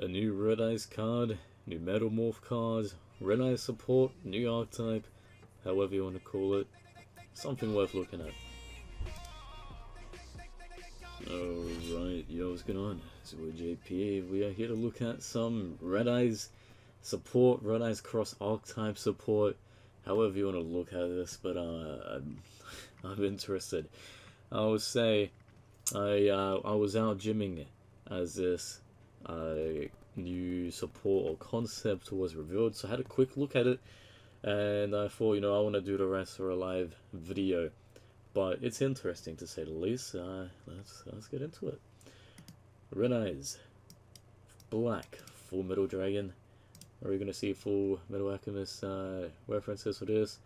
A new Red Eyes card, new Metalmorph card, Red Eyes support, new archetype, however you want to call it. Something worth looking at. Alright, yo, what's going on? So we're JP. We are here to look at some Red Eyes support, Red Eyes cross archetype support, however you want to look at this, but I'm interested. I would say I was out gymming as this new support or concept was revealed, so I had a quick look at it, and I thought, I want to do the rest for a live video. But it's interesting to say the least. Let's get into it. Red Eyes, black, full metal dragon. Are we gonna see full metal alchemist references for this?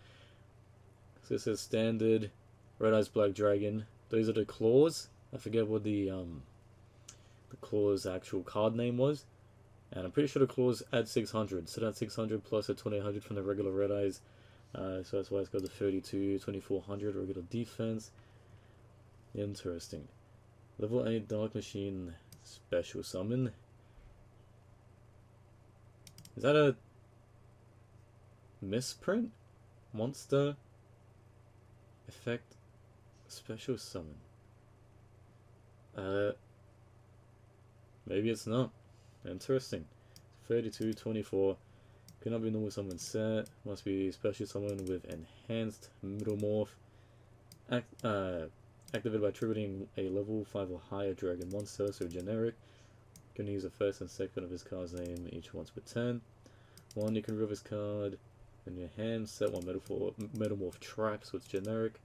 So this is standard Red Eyes black dragon. Those are the claws. I forget what the claws actual card name was, and I'm pretty sure the claws add 600. So that's 600 plus a 2800 from the regular Red Eyes. So that's why it's got the 32, 2400 regular defense. Interesting. Level 8 Dark Machine special summon. Is that a misprint? Monster effect special summon. Maybe it's not. Interesting. 32, 24. Cannot be normal summon set. Must be special summon with enhanced Metalmorph. Activated by triggering a level 5 or higher dragon monster, so generic. Can use the first and second of his card's name each once per turn. One, you can reveal his card in your hand. Set one Metalmorph trap, so it's generic.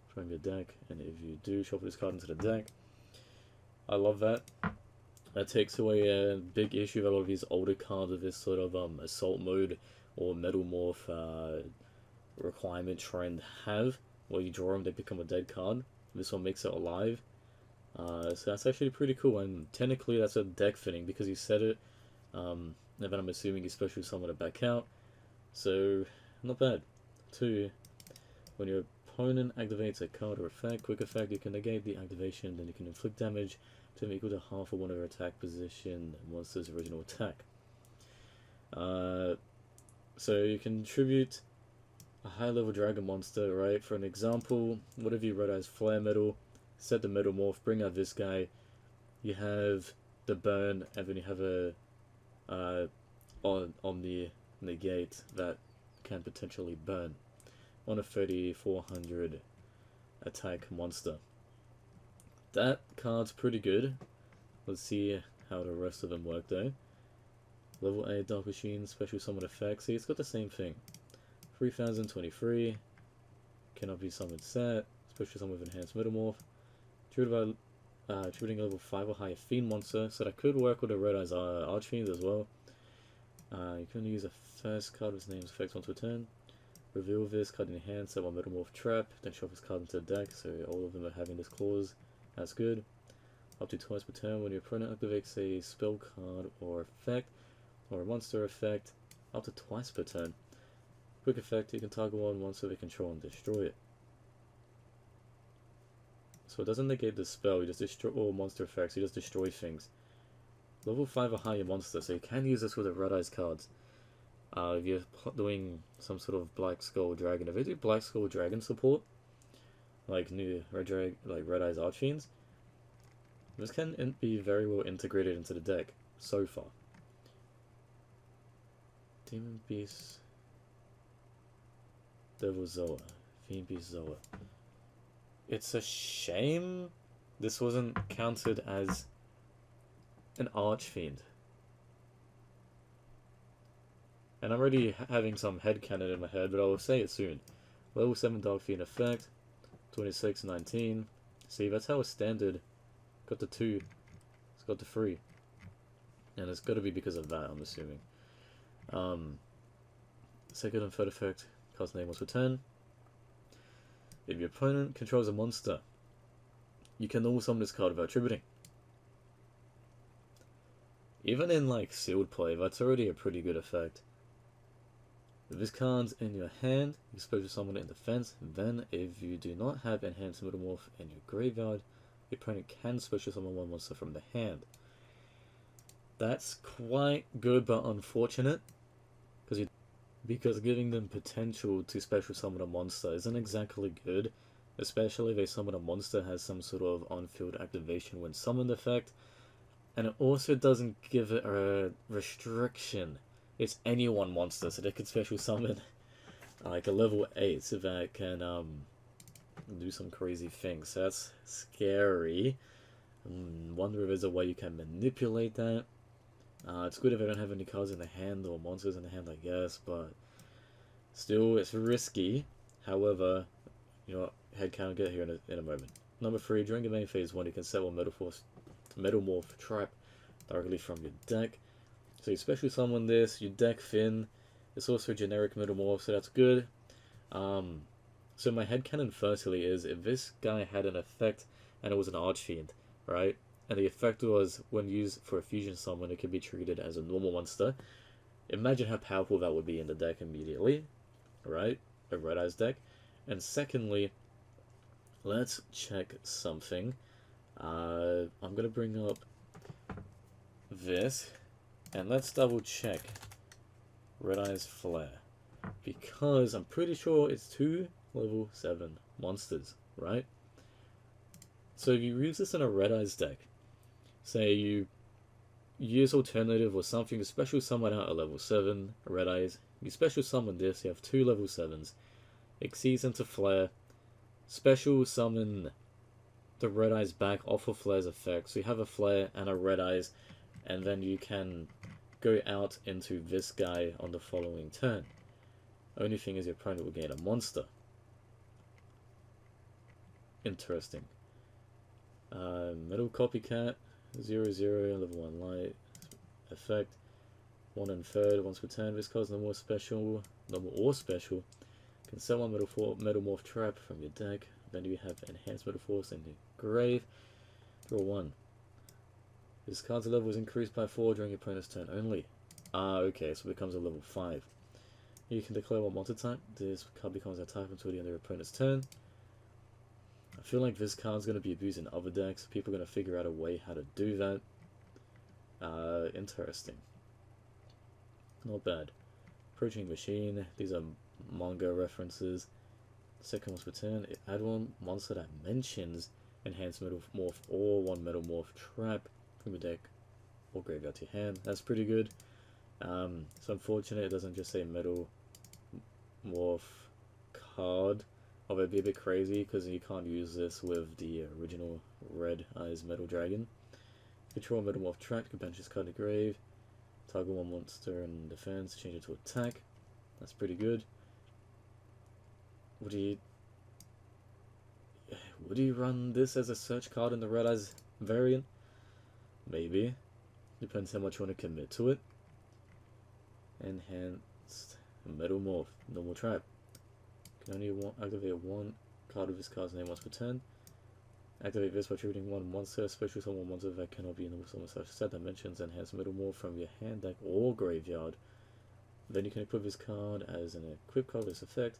From your deck, and if you do, shuffle this card into the deck. I love that. That takes away a big issue that a lot of these older cards with this sort of assault mode or Metalmorph requirement trend have, where you draw them, they become a dead card. This one makes it alive. So that's actually pretty cool, and technically that's a deck fitting because you said it, and then I'm assuming you special summon it back out. So, not bad. 2, when your opponent activates a card or effect, quick effect, you can negate the activation, then you can inflict damage to equal to half of one of your attack position monster's original attack. So you can tribute a high level dragon monster, right? For an example, what if you Red Eyes Flare Metal, set the Metalmorph, bring out this guy, you have the burn, and then you have a Omni negate that can potentially burn on a 3400 attack monster. That card's pretty good. Let's see how the rest of them work though. Level 8 Dark Machine special summon effect. See, it's got the same thing. 3023. Cannot be summoned set. Special summon with enhanced Metalmorph. Treated by treating level 5 or higher fiend monster. So that could work with the Red Eyes archfiend as well. You can use a first card with his name's effect onto a turn. Reveal this card in your hand, set one Metalmorph trap, then shuffle this card into the deck, so all of them are having this clause. That's good. Up to twice per turn when your opponent activates a spell card or effect, or a monster effect, up to twice per turn. Quick effect, you can target one monster they control and destroy it. So it doesn't negate the spell, you just destroy all monster effects, you just destroy things. Level 5 or higher monster, so you can use this with the Red Eyes cards. If you're doing some sort of Black Skull Dragon, if they do Black Skull Dragon support, like new Red Eyes Archfiends, this can be very well integrated into the deck so far. Demon Beast, Devil Zoa, Fiend Beast Zoa. It's a shame this wasn't counted as an Archfiend. And I'm already having some headcanon in my head, but I will say it soon. Level 7 Dark Fiend effect, 26, 19. See, that's how it's standard. Got the 2. It's got the 3. And it's got to be because of that, I'm assuming. Second and third effect, cast name once per turn. If your opponent controls a monster, you can normal summon this card without tributing. Even in like sealed play, that's already a pretty good effect. If this card's in your hand, you special summon it in defense. Then, if you do not have enhanced Metalmorph in your graveyard, your opponent can special summon one monster from the hand. That's quite good but unfortunate, because giving them potential to special summon a monster isn't exactly good, especially if a summon a monster has some sort of on-field activation when summoned effect, and it also doesn't give it a restriction. It's any one monster, so they could special summon like a level 8 that can do some crazy things. So that's scary. Wonder if there's a way you can manipulate that. It's good if I don't have any cards in the hand or monsters in the hand, I guess, but still, it's risky. However, you know, head count, get here in a moment. Number 3, during the main phase 1, you can set one Metalmorph trap directly from your deck. So you special summon this, you deck Finn. It's also a generic Metalmorph, so that's good. So my headcanon firstly is, if this guy had an effect and it was an archfiend, right? And the effect was, when used for a fusion summon, it could be treated as a normal monster. Imagine how powerful that would be in the deck immediately, right? A Red Eyes deck. And secondly, let's check something. I'm going to bring up this, and let's double check Red Eyes Flare, because I'm pretty sure it's 2 level 7 monsters, right? So if you use this in a Red Eyes deck, say you use alternative or something to special summon out a level 7 Red Eyes, you special summon this, you have 2 level 7s, exceeds into Flare, special summon the Red Eyes back off of Flare's effect, so you have a Flare and a Red Eyes, and then you can go out into this guy on the following turn. Only thing is your opponent will gain a monster. Interesting. Metal Copycat, 0/0, level 1 light, effect, 1 1/3, once per turn. This card's normal or special. Can set one Metalmorph trap from your deck. Then you have enhanced Metal Force in the grave. Draw 1. This card's level is increased by 4 during your opponent's turn only. Okay, so it becomes a level 5. You can declare one monster type. This card becomes a type until the end of your opponent's turn. I feel like this card's going to be abused in other decks. People are going to figure out a way how to do that. Interesting. Not bad. Approaching Machine. These are manga references. Second one's per turn. Add one monster that mentions enhanced Metalmorph or one Metalmorph trap from your deck or graveyard to your hand. That's pretty good. It's unfortunate it doesn't just say Metalmorph card. Although it'd be a bit crazy because you can't use this with the original Red Eyes Metal Dragon. Control Metalmorph trap, you can banish this card to grave. Target one monster in defense, change it to attack. That's pretty good. Would he run this as a search card in the Red Eyes variant? Maybe. Depends how much you want to commit to it. Enhanced Metalmorph, normal trap. Can only activate one card of this card's name once per turn. Activate this by triggering one monster, special summon monster that cannot be in the summon such set that mentions enhanced Metalmorph from your hand, deck, or graveyard. Then you can equip this card as an equip card with this effect.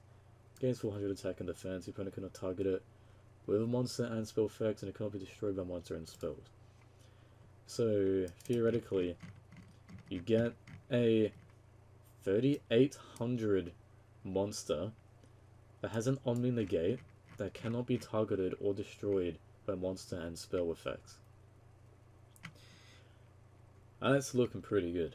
Gains 400 attack and defense. Your opponent cannot target it with a monster and spell effects, and it cannot be destroyed by monster and spells. So theoretically, you get a 3800 monster that has an Omni Negate that cannot be targeted or destroyed by monster and spell effects. That's looking pretty good.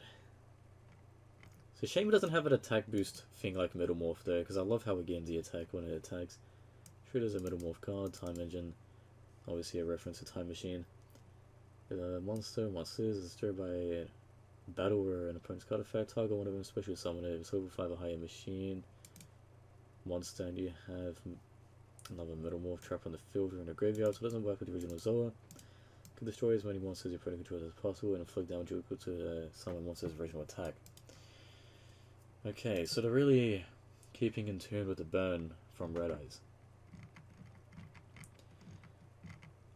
It's a shame it doesn't have an attack boost thing like Metalmorph there, because I love how it gains the attack when it attacks. Treat as a Metalmorph card, Time Engine, obviously a reference to Time Machine. Monsters is destroyed by a battle or an opponent's card effect. Target one of them, special summon it. It's over 5 or higher machine. Monster, and you have another Metalmorph trap on the field or in the graveyard, so it doesn't work with the original Zoa. Can destroy as many monsters your opponent controls as possible and inflict damage equal to summon monster's original attack. Okay, so they're really keeping in tune with the burn from Red Eyes.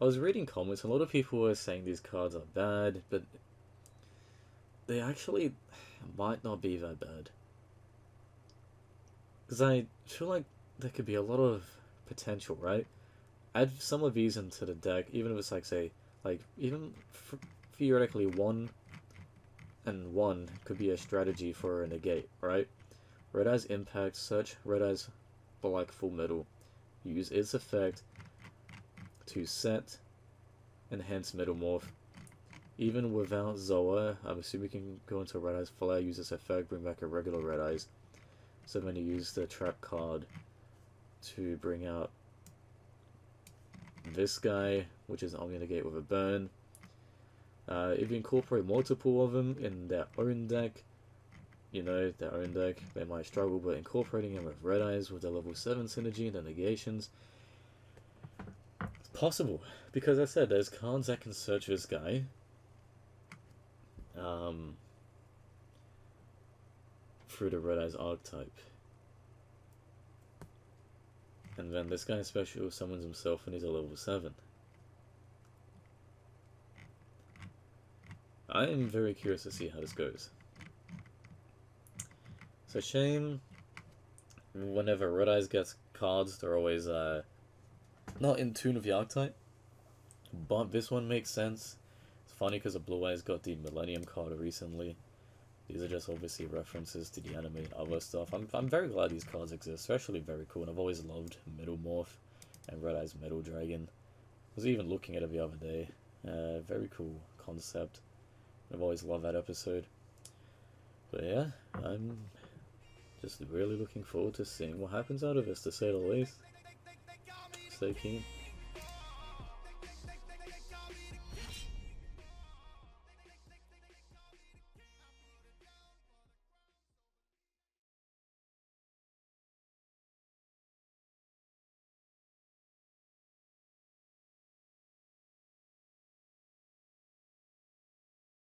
I was reading comments, a lot of people were saying these cards are bad, but they actually might not be that bad. Because I feel like there could be a lot of potential, right? Add some of these into the deck, even if it's like, say, like, even theoretically one and 1 could be a strategy for a negate, right? Red Eye's impact, search Red Eye's Black Full Metal. Use its effect to set enhance Metalmorph. Even without Zoa, I'm assuming we can go into Red Eye's Flare, use this effect, bring back a regular Red Eyes. So then you use the trap card to bring out this guy, which is Omni Negate with a burn. If you incorporate multiple of them in their own deck, you know, their own deck, they might struggle, but incorporating them with Red Eyes with the level 7 synergy and the negations, it's possible. Because I said, there's cards that can search this guy. Through the Red Eyes archetype. And then this guy special summons himself and he's a level 7. I am very curious to see how this goes. It's a shame whenever Red Eyes gets cards, they're always not in tune with the archetype. But this one makes sense. It's funny because the Blue Eyes got the Millennium card recently. These are just obviously references to the anime and other stuff. I'm very glad these cards exist. They're actually very cool, and I've always loved Metalmorph and Red Eye's Metal Dragon. I was even looking at it the other day. Very cool concept. I've always loved that episode. But yeah, I'm just really looking forward to seeing what happens out of this, to say the least. Stay keen.